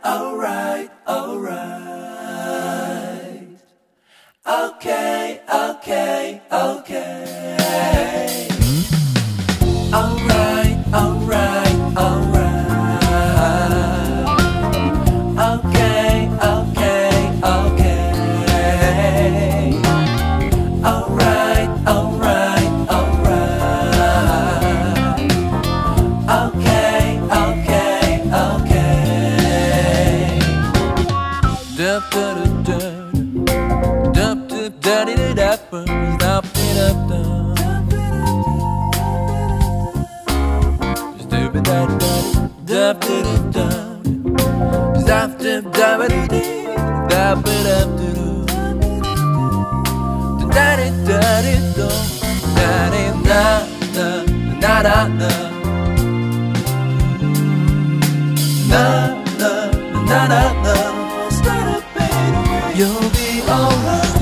alright, alright, alright. Okay, okay, okay. Alright, alright, alright. Okay, okay, okay. Alright, alright, alright. Okay, okay, okay. Dup dup dup dup dup da di da dup dup dup You'll be alright.